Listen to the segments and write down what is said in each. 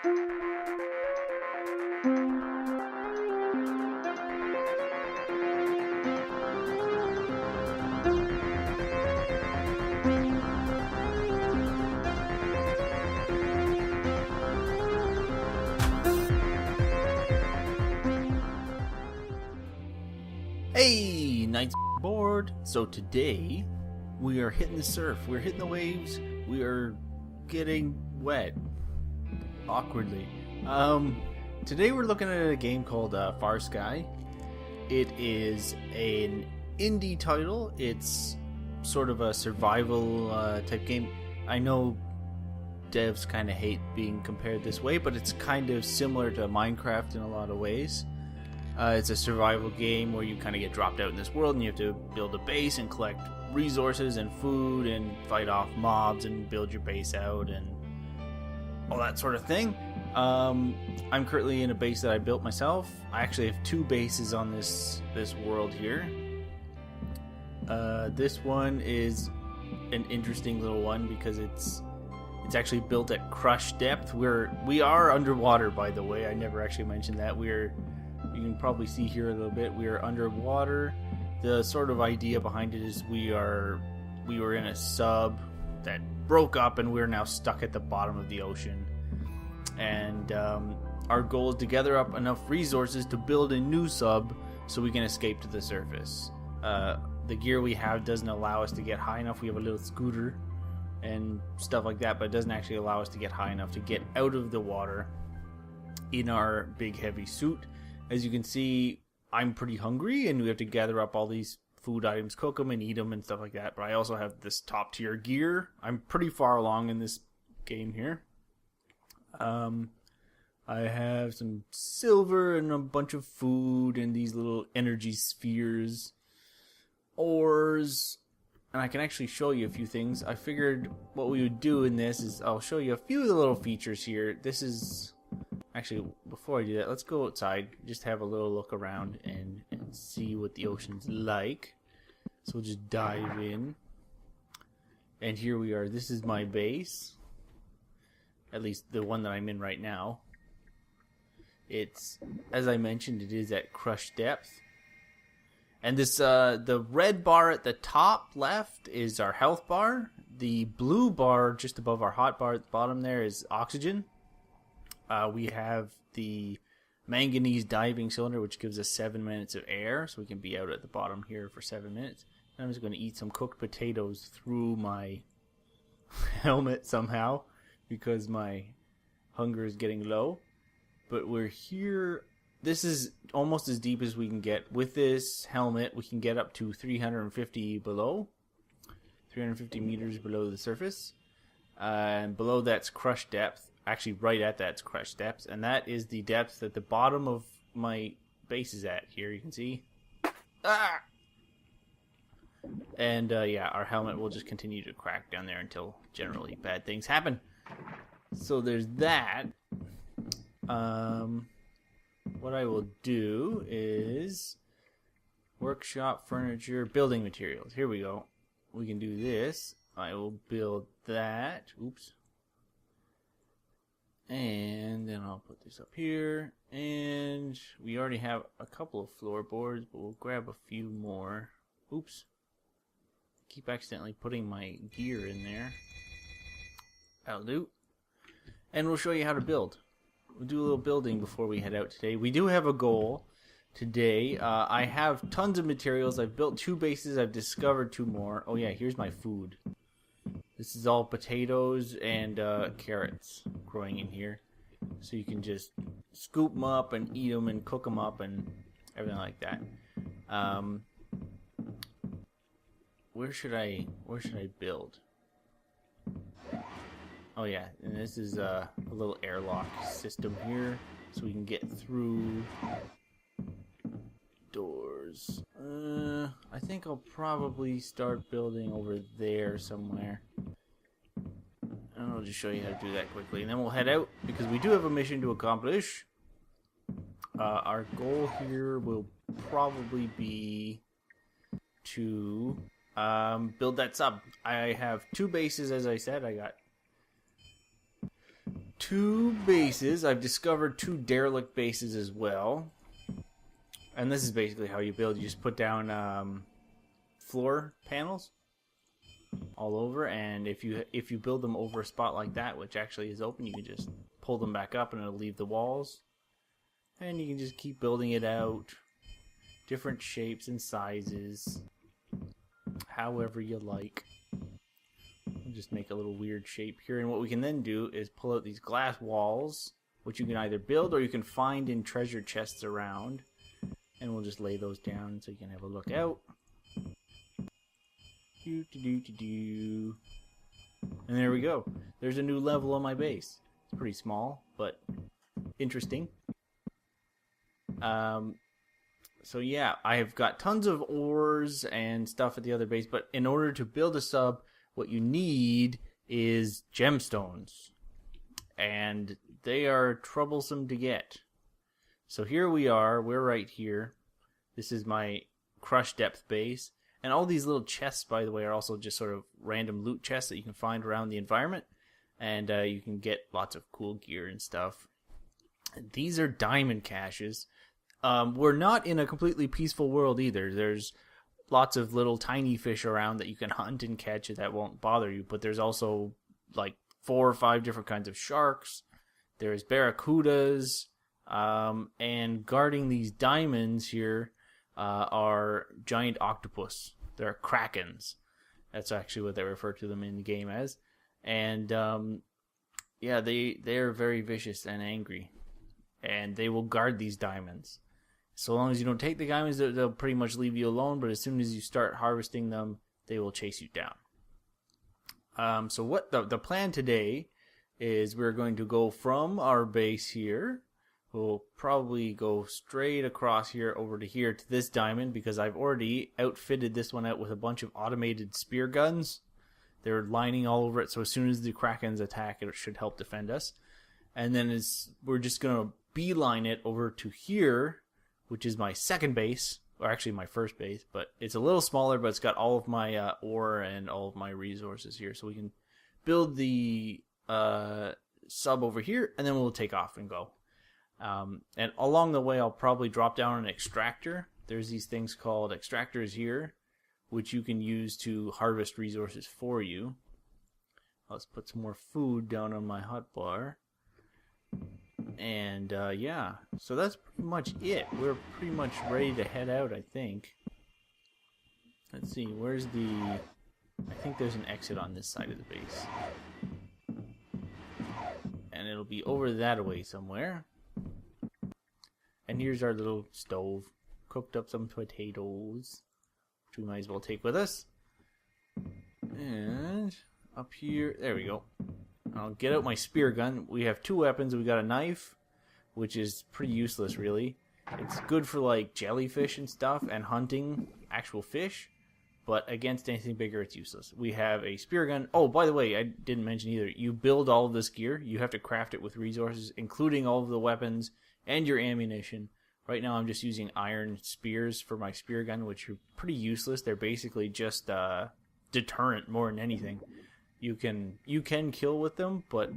Hey, Knights board. So today we are hitting the surf, we're hitting the waves, we are getting wet awkwardly. Today we're looking at a game called FarSky. It is an indie title. It's sort of a survival type game. I know devs kind of hate being compared this way, but it's kind of similar to Minecraft in a lot of ways. It's a survival game where you kind of get dropped out in this world and you have to build a base and collect resources and food and fight off mobs and build your base out and all that sort of thing. I'm currently in a base that I built myself. I actually have two bases on this world here. This one is an interesting little one because it's actually built at crush depth. We are underwater, by the way. I never actually mentioned that. You can probably see here a little bit. We are underwater. The sort of idea behind it is we were in a sub that broke up and we're now stuck at the bottom of the ocean. And our goal is to gather up enough resources to build a new sub so we can escape to the surface. The gear we have doesn't allow us to get high enough. We have a little scooter and stuff like that, but it doesn't actually allow us to get high enough to get out of the water in our big heavy suit. As you can see, I'm pretty hungry and we have to gather up all these food items, cook them and eat them and stuff like that. But I also have this top tier gear. I'm pretty far along in this game here. I have some silver and a bunch of food and these little energy spheres, ores, and I can actually show you a few things. I figured what we would do in this is I'll show you a few of the little features here. This is... Actually, before I do that, let's go outside, just have a little look around and see what the ocean's like. So we'll just dive in. And here we are. This is my base. At least the one that I'm in right now. It's, as I mentioned, it is at crush depth. And this, the red bar at the top left is our health bar. The blue bar just above our hot bar at the bottom there is oxygen. We have the manganese diving cylinder, which gives us 7 minutes of air, so we can be out at the bottom here for 7 minutes. And I'm just going to eat some cooked potatoes through my helmet somehow, because my hunger is getting low. But we're here. This is almost as deep as we can get. With this helmet, we can get up to 350 meters below the surface. And below that's crush depth. Actually, right at that's crush depth, and that is the depth that the bottom of my base is at. Here you can see. Ah! And yeah, our helmet will just continue to crack down there until generally bad things happen. So there's that. What I will do is workshop, furniture, building materials. Here we go. We can do this. I will build that. Oops. And then I'll put this up here. And we already have a couple of floorboards, but we'll grab a few more. Oops. Keep accidentally putting my gear in there. That'll do. And we'll show you how to build. We'll do a little building before we head out today. We do have a goal today. I have tons of materials. I've built 2 bases. I've discovered 2 more. Oh yeah, here's my food. This is all potatoes and carrots growing in here. So you can just scoop them up and eat them and cook them up and everything like that. Where should I build? Oh yeah, and this is a little airlock system here, so we can get through doors. I think I'll probably start building over there somewhere. And I'll just show you how to do that quickly, and then we'll head out because we do have a mission to accomplish. Our goal here will probably be to build that sub. I have 2 bases, as I said. I got 2 bases. I've discovered 2 derelict bases as well. And this is basically how you build. You just put down floor panels all over, and if you build them over a spot like that, which actually is open, you can just pull them back up and it'll leave the walls. And you can just keep building it out. Different shapes and sizes. However you like. I'll just make a little weird shape here. And what we can then do is pull out these glass walls, which you can either build or you can find in treasure chests around. And we'll just lay those down so you can have a look out. And there we go. There's a new level on my base. It's pretty small, but interesting. So yeah, I have got tons of ores and stuff at the other base, but in order to build a sub, what you need is gemstones. And they are troublesome to get. So here we are, we're right here. This is my crush depth base. And all these little chests, by the way, are also just sort of random loot chests that you can find around the environment. And you can get lots of cool gear and stuff. And these are diamond caches. We're not in a completely peaceful world either. There's lots of little tiny fish around that you can hunt and catch that won't bother you. But there's also like 4 or 5 different kinds of sharks. There's barracudas. And guarding these diamonds here are giant octopus. They're krakens. That's actually what they refer to them in the game as. And yeah, they're very vicious and angry. And they will guard these diamonds. So long as you don't take the diamonds, they'll pretty much leave you alone. But as soon as you start harvesting them, they will chase you down. So what the plan today is, we're going to go from our base here. We'll probably go straight across here over to here to this diamond, because I've already outfitted this one out with a bunch of automated spear guns. They're lining all over it, so as soon as the krakens attack, it should help defend us. And then we're just going to beeline it over to here, which is my second base, or actually my first base, but it's a little smaller, but it's got all of my ore and all of my resources here. So we can build the sub over here, and then we'll take off and go. And along the way, I'll probably drop down an extractor. There's these things called extractors here, which you can use to harvest resources for you. Let's put some more food down on my hotbar. And yeah, so that's pretty much it. We're pretty much ready to head out, I think. Let's see, where's the... I think there's an exit on this side of the base. And it'll be over that way somewhere. And here's our little stove. Cooked up some potatoes, which we might as well take with us. And up here, there we go. I'll get out my spear gun. We have 2 weapons. We got a knife, which is pretty useless, really. It's good for like jellyfish and stuff and hunting actual fish, but against anything bigger, it's useless. We have a spear gun. Oh, by the way, I didn't mention either. You build all of this gear. You have to craft it with resources, including all of the weapons and your ammunition. Right now, I'm just using iron spears for my spear gun, which are pretty useless. They're basically just deterrent more than anything. You can kill with them, but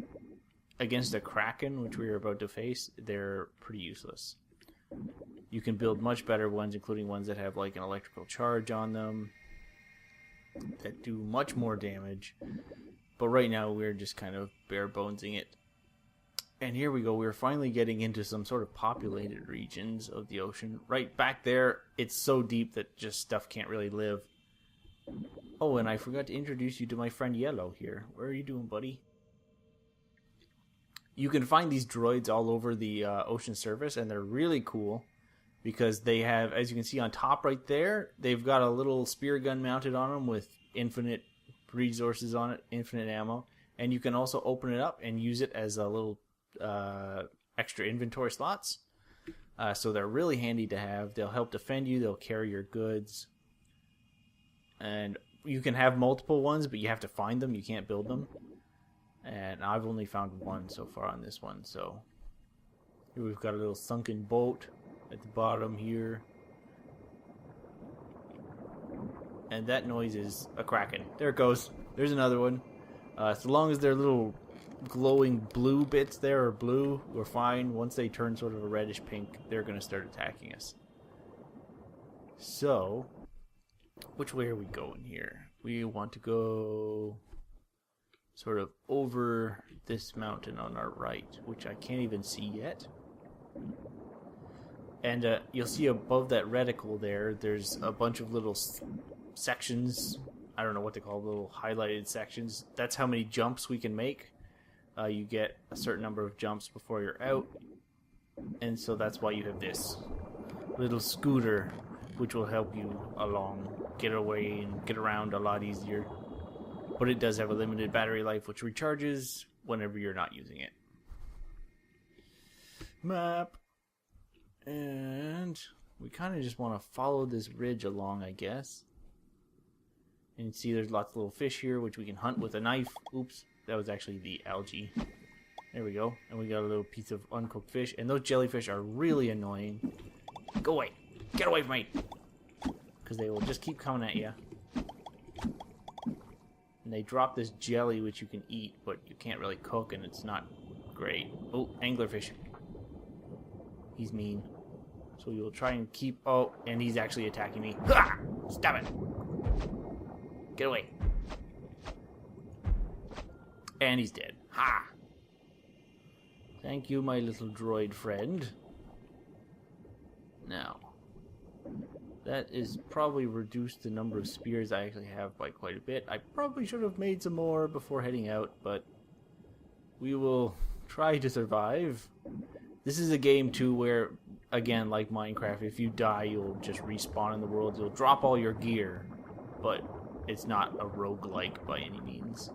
against a kraken, which we are about to face, they're pretty useless. You can build much better ones, including ones that have like an electrical charge on them that do much more damage. But right now, we're just kind of bare bonesing it. And here we go. We're finally getting into some sort of populated regions of the ocean. Right back there, it's so deep that just stuff can't really live. Oh, and I forgot to introduce you to my friend Yellow here. Where are you doing, buddy? You can find these droids all over the ocean surface, and they're really cool because they have, as you can see on top right there, they've got a little spear gun mounted on them with infinite resources on it, infinite ammo. And you can also open it up and use it as a little extra inventory slots. So they're really handy to have. They'll help defend you. They'll carry your goods. And you can have multiple ones, but you have to find them. You can't build them. And I've only found one so far on this one. So here we've got a little sunken boat at the bottom here. And that noise is a kraken. There it goes. There's another one. So long as they're little glowing blue bits there are blue, we're fine. Once they turn sort of a reddish pink, they're going to start attacking us. So, which way are we going here? We want to go sort of over this mountain on our right, which I can't even see yet. And you'll see above that reticle there, there's a bunch of little sections. I don't know what they call little highlighted sections. That's how many jumps we can make. You get a certain number of jumps before you're out. And so that's why you have this little scooter, which will help you along, get away and get around a lot easier. But it does have a limited battery life, which recharges whenever you're not using it. Map. And we kind of just want to follow this ridge along, I guess. And you see there's lots of little fish here, which we can hunt with a knife. Oops, that was actually the algae. There we go. And we got a little piece of uncooked fish. And those jellyfish are really annoying. Go away. Get away from me. Because they will just keep coming at you. And they drop this jelly, which you can eat, but you can't really cook, and it's not great. Oh, anglerfish. He's mean. So we will try and keep... Oh, and he's actually attacking me. Ah! Stop it. Get away. And he's dead. Ha! Thank you, my little droid friend. Now, that is probably reduced the number of spears I actually have by quite a bit. I probably should have made some more before heading out, but we will try to survive. This is a game, too, where, again, like Minecraft, if you die, you'll just respawn in the world. You'll drop all your gear, but it's not a roguelike by any means.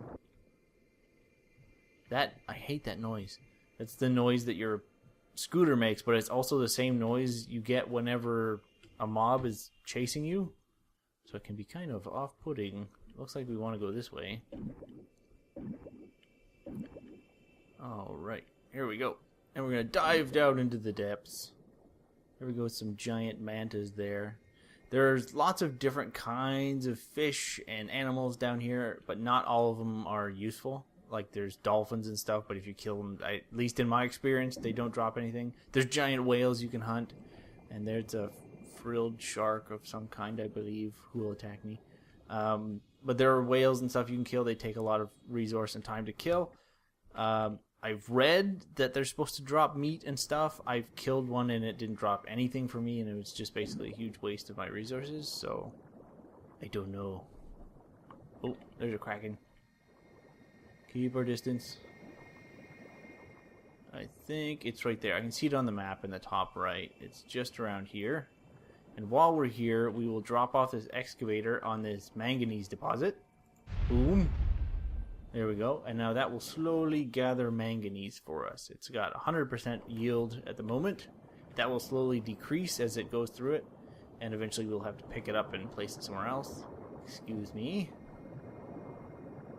I hate that noise. That's the noise that your scooter makes, but it's also the same noise you get whenever a mob is chasing you. So it can be kind of off-putting. Looks like we want to go this way. Alright, here we go. And we're going to dive down into the depths. There we go, some giant mantas there. There's lots of different kinds of fish and animals down here, but not all of them are useful. Like, there's dolphins and stuff, but if you kill them, at least in my experience, they don't drop anything. There's giant whales you can hunt, and there's a frilled shark of some kind, I believe, who will attack me. But there are whales and stuff you can kill. They take a lot of resource and time to kill. I've read that they're supposed to drop meat and stuff. I've killed one and it didn't drop anything for me, and it was just basically a huge waste of my resources, so I don't know. Oh, there's a kraken. Keep our distance. I think it's right there. I can see it on the map in the top right. It's just around here. And while we're here, we will drop off this excavator on this manganese deposit. Boom. There we go. And now that will slowly gather manganese for us. It's got 100% yield at the moment. That will slowly decrease as it goes through it. And eventually we'll have to pick it up and place it somewhere else. Excuse me.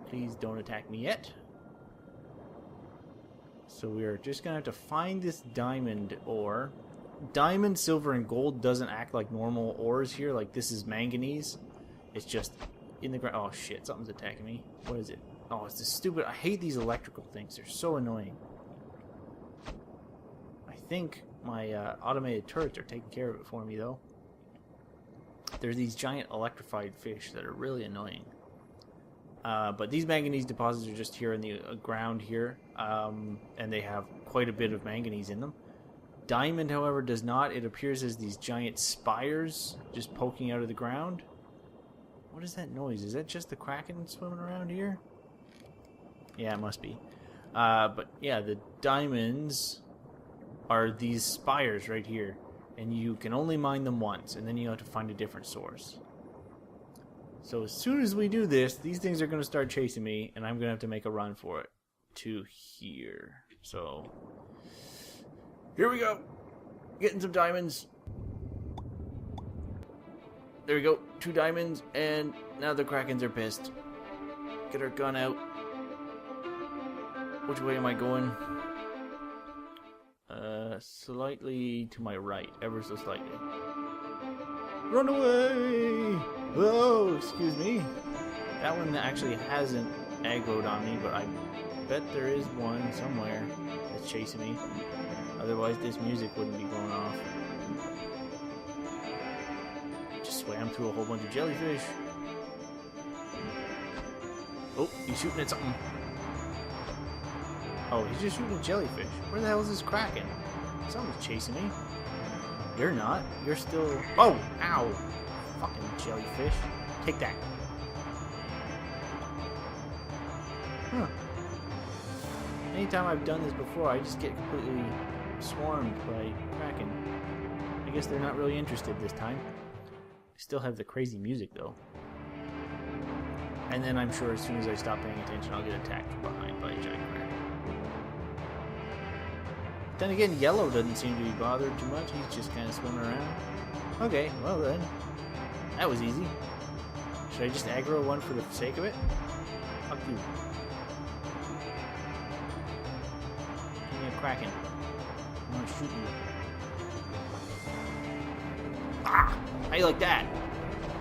Please don't attack me yet. So we're just going to have to find this diamond ore. Diamond, silver, and gold doesn't act like normal ores here. Like, this is manganese. It's just in the ground. Oh, shit. Something's attacking me. What is it? Oh, it's this stupid... I hate these electrical things. They're so annoying. I think my automated turrets are taking care of it for me, though. There's these giant electrified fish that are really annoying. But these manganese deposits are just here in the ground here. And they have quite a bit of manganese in them. Diamond, however, does not. It appears as these giant spires just poking out of the ground. What is that noise? Is that just the kraken swimming around here? Yeah, it must be. But yeah, the diamonds are these spires right here. And you can only mine them once, and then you have to find a different source. So as soon as we do this, these things are going to start chasing me, and I'm going to have to make a run for it to here. So here we go. Getting some diamonds. There we go. 2 diamonds, and now the krakens are pissed. Get our gun out. Which way am I going? Slightly to my right, ever so slightly. Run away! Oh, excuse me. That one actually hasn't aggroed on me, but I bet there is one somewhere that's chasing me. Otherwise, this music wouldn't be going off. Just swam through a whole bunch of jellyfish. Oh, he's shooting at something. Oh, he's just shooting at jellyfish. Where the hell is this Kraken? Someone's chasing me. You're not. You're still... Oh! Ow! Fucking jellyfish. Take that. Huh. Anytime I've done this before, I just get completely swarmed by Kraken. I guess they're not really interested this time. I still have the crazy music, though. And then I'm sure as soon as I stop paying attention, I'll get attacked from behind by a giant Kraken. Then again, Yellow doesn't seem to be bothered too much. He's just kind of swimming around. Okay, well then. That was easy. Should I just aggro one for the sake of it? Fuck you. Give me a Kraken. I'm gonna shoot you. Ah! How you like that?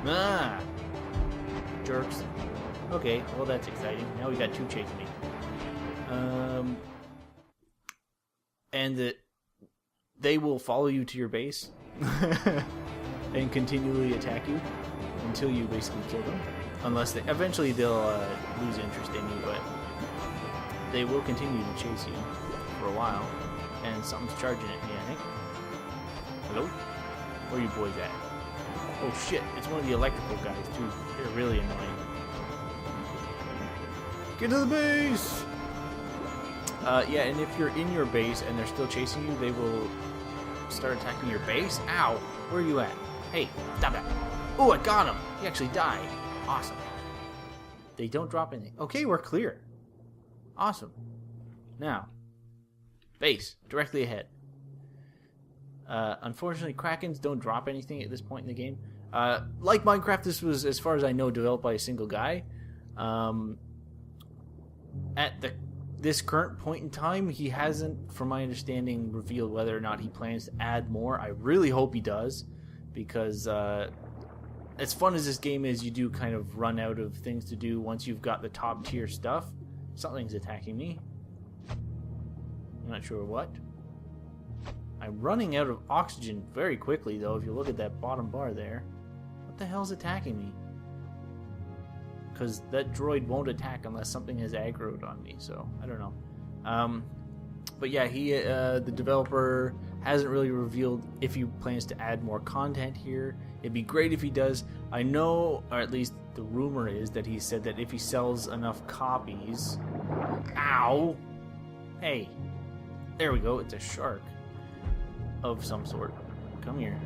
Ah! Jerks. Okay, well that's exciting. Now we got two chasing me. And they will follow you to your base and continually attack you until you basically kill them. Unless eventually they'll lose interest in you, but they will continue to chase you for a while. And something's charging at me, I think. Hello? Where are you boys at? Oh shit, it's one of the electrical guys too. They're really annoying. Get to the base! Yeah, and if you're in your base and they're still chasing you, they will start attacking your base. Ow! Where are you at? Hey, stop that. Oh, I got him! He actually died. Awesome. They don't drop anything. Okay, we're clear. Awesome. Now, base, directly ahead. Unfortunately, Krakens don't drop anything at this point in the game. Like Minecraft, this was, as far as I know, developed by a single guy. At this current point in time, he hasn't, from my understanding, revealed whether or not he plans to add more. I really hope he does, because as fun as this game is, you do kind of run out of things to do once you've got the top tier stuff. Something's attacking me. I'm not sure what. I'm running out of oxygen very quickly, though, if you look at that bottom bar there. What the hell's attacking me? Because that droid won't attack unless something has aggroed on me, so I don't know. But yeah, the developer hasn't really revealed if he plans to add more content here. It'd be great if he does. I know, or at least the rumor is that he said that if he sells enough copies... Ow! Hey, there we go, it's a shark of some sort. Come here.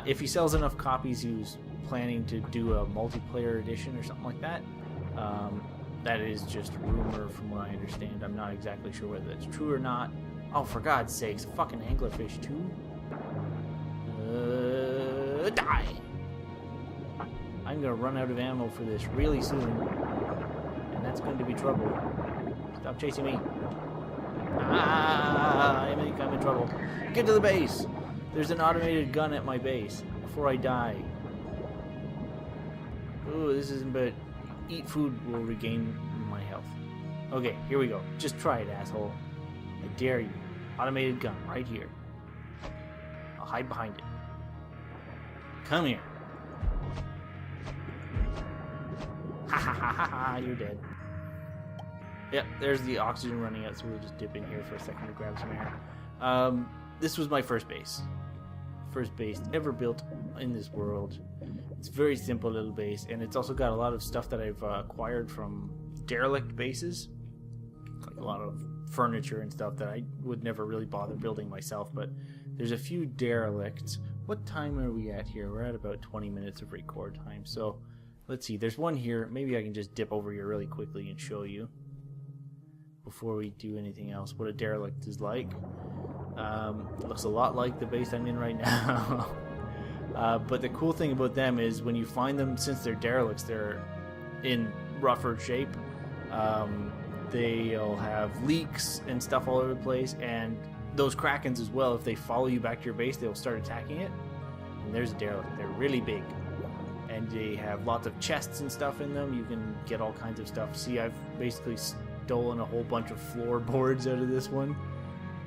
If he sells enough copies, he was planning to do a multiplayer edition or something like that. That is just rumor from what I understand. I'm not exactly sure whether that's true or not. Oh, for God's sakes, fucking anglerfish too. Die! I'm gonna run out of ammo for this really soon, and that's going to be trouble. Stop chasing me. I think I'm in trouble. Get to the base! There's an automated gun at my base before I die. Ooh, this isn't but eat food will regain my health. Okay, here we go. Just try it, asshole. I dare you. Automated gun right here. I'll hide behind it. Come here. Ha ha ha ha ha, you're dead. Yep, there's the oxygen running out, so we'll just dip in here for a second to grab some air. This was my first base. First base ever built in this world. It's a very simple little base, and it's also got a lot of stuff that I've acquired from derelict bases. Like a lot of furniture and stuff that I would never really bother building myself, but there's a few derelicts. What time are we at here? We're at about 20 minutes of record time, so let's see. There's one here. Maybe I can just dip over here really quickly and show you before we do anything else what a derelict is like. Looks a lot like the base I'm in right now. But the cool thing about them is when you find them, since they're derelicts, they're in rougher shape. They'll have leaks and stuff all over the place, and those Krakens as well, if they follow you back to your base, they'll start attacking it. And there's a derelict. They're really big. and they have lots of chests and stuff in them. You can get all kinds of stuff. See, I've basically stolen a whole bunch of floorboards out of this one.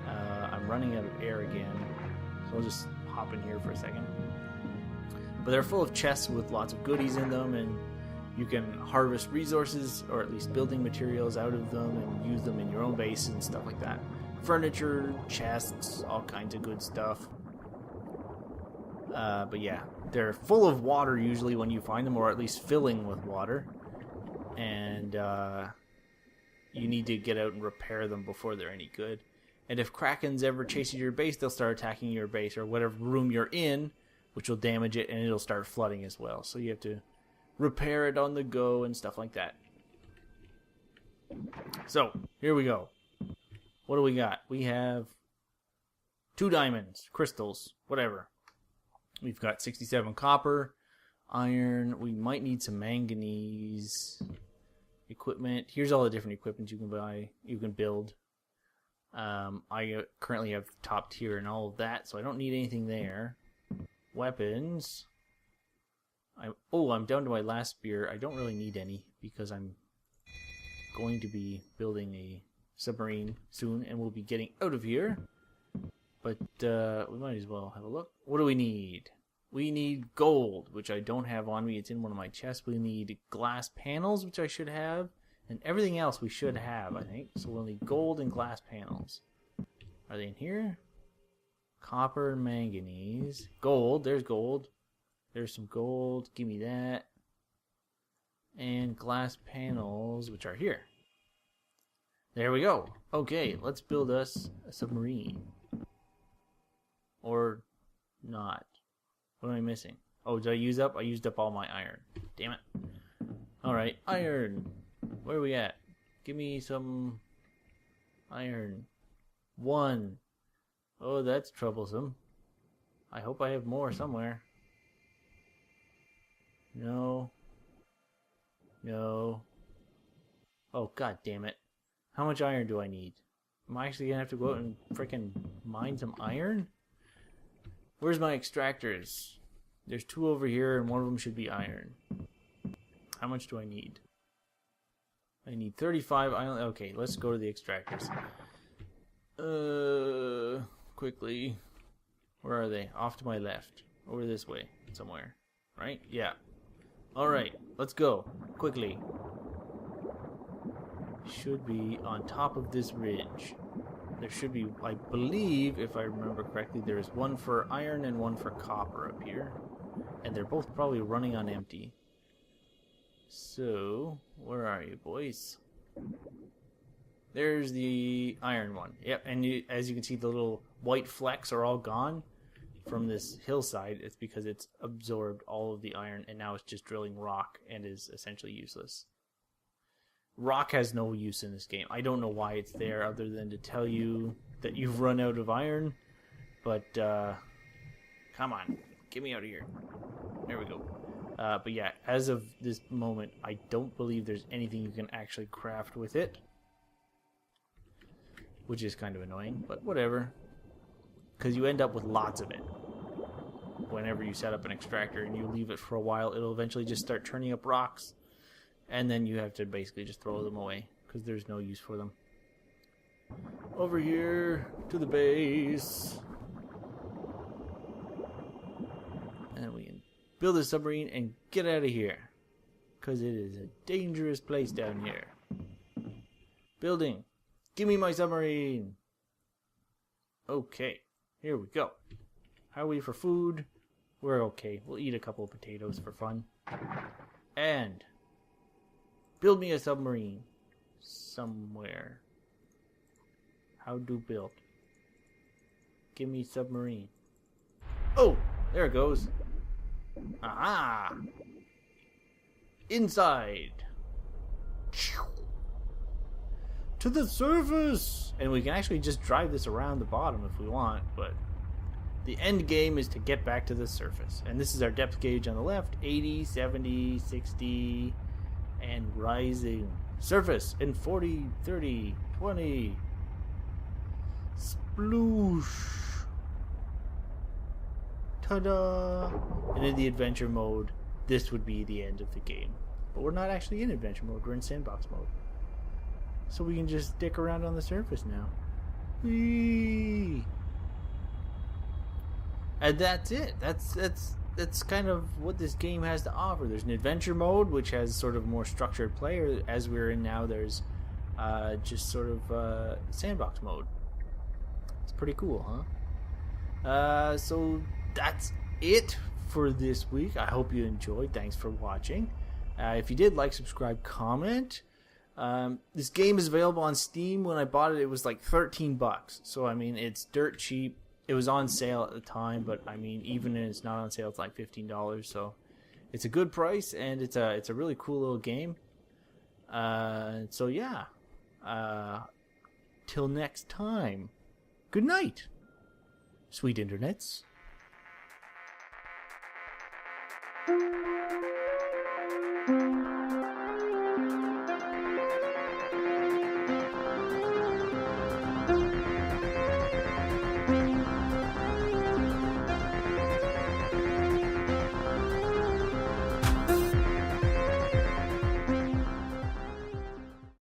I'm running out of air again, so I'll just hop in here for a second. But they're full of chests with lots of goodies in them, and you can harvest resources, or at least building materials out of them, and use them in your own base and stuff like that. Furniture, chests, all kinds of good stuff. But yeah, they're full of water usually when you find them, or at least filling with water. And you need to get out and repair them before they're any good. And if Krakens ever chase your base, they'll start attacking your base or whatever room you're in, which will damage it, and it'll start flooding as well. So you have to repair it on the go and stuff like that. So, here we go. What do we got? We have 2 diamonds, crystals, whatever. We've got 67 copper, iron. We might need some manganese equipment. Here's all the different equipment you can buy, you can build. I currently have top tier and all of that, so I don't need anything there. Weapons. I'm down to my last spear. I don't really need any because I'm going to be building a submarine soon, and we'll be getting out of here. But we might as well have a look. What do we need? We need gold, which I don't have on me. It's in one of my chests. We need glass panels, which I should have. And everything else we should have, I think. So we'll need gold and glass panels. Are they in here? Copper and manganese. Gold. There's gold. There's some gold. Give me that. And glass panels, which are here. There we go. Okay, let's build us a submarine. Or not. What am I missing? Oh, did I use up? I used up all my iron. Damn it. Alright, iron. Where are we at? Give me some iron. 1. Oh, that's troublesome. I hope I have more somewhere. No. No. Oh, god damn it. How much iron do I need? Am I actually gonna have to go out and frickin' mine some iron? Where's my extractors? There's 2 over here, and one of them should be iron. How much do I need? I need 35 iron. Okay, let's go to the extractors. Quickly. Where are they? Off to my left. Over this way. Somewhere. Right? Yeah. Alright, let's go. Quickly. Should be on top of this ridge. There should be, I believe, if I remember correctly, there is one for iron and one for copper up here. And they're both probably running on empty. So, where are you, boys? There's the iron one. Yep, and as you can see, the little white flecks are all gone from this hillside. It's because it's absorbed all of the iron, and now it's just drilling rock and is essentially useless. Rock has no use in this game. I don't know why it's there other than to tell you that you've run out of iron. But, come on. Get me out of here. There we go. But yeah, as of this moment, I don't believe there's anything you can actually craft with it. Which is kind of annoying, but whatever. Because you end up with lots of it. Whenever you set up an extractor and you leave it for a while, it'll eventually just start turning up rocks. And then you have to basically just throw them away, because there's no use for them. Over here, to the base. And we can build a submarine and get out of here. Because it is a dangerous place down here. Building. Give me my submarine. Okay, here we go. How are we for food? We're okay. We'll eat a couple of potatoes for fun. And build me a submarine somewhere. How do build? Give me submarine. Oh, there it goes. Aha! Inside. To the surface! And we can actually just drive this around the bottom if we want, but the end game is to get back to the surface. And this is our depth gauge on the left. 80, 70, 60, and rising. Surface in 40, 30, 20. Sploosh. Ta-da! And in the adventure mode, this would be the end of the game. But we're not actually in adventure mode, we're in sandbox mode. So we can just dick around on the surface now. Whee! And that's it. That's kind of what this game has to offer. There's an adventure mode, which has sort of more structured play. As we're in now, there's just sort of sandbox mode. It's pretty cool, huh? So that's it for this week. I hope you enjoyed. Thanks for watching. If you did, like, subscribe, comment. This game is available on Steam. When I bought it, it was like $13. So I mean, it's dirt cheap. It was on sale at the time, but I mean, even if it's not on sale, it's like $15. So it's a good price, and it's a really cool little game. So yeah. Till next time. Good night, sweet internets.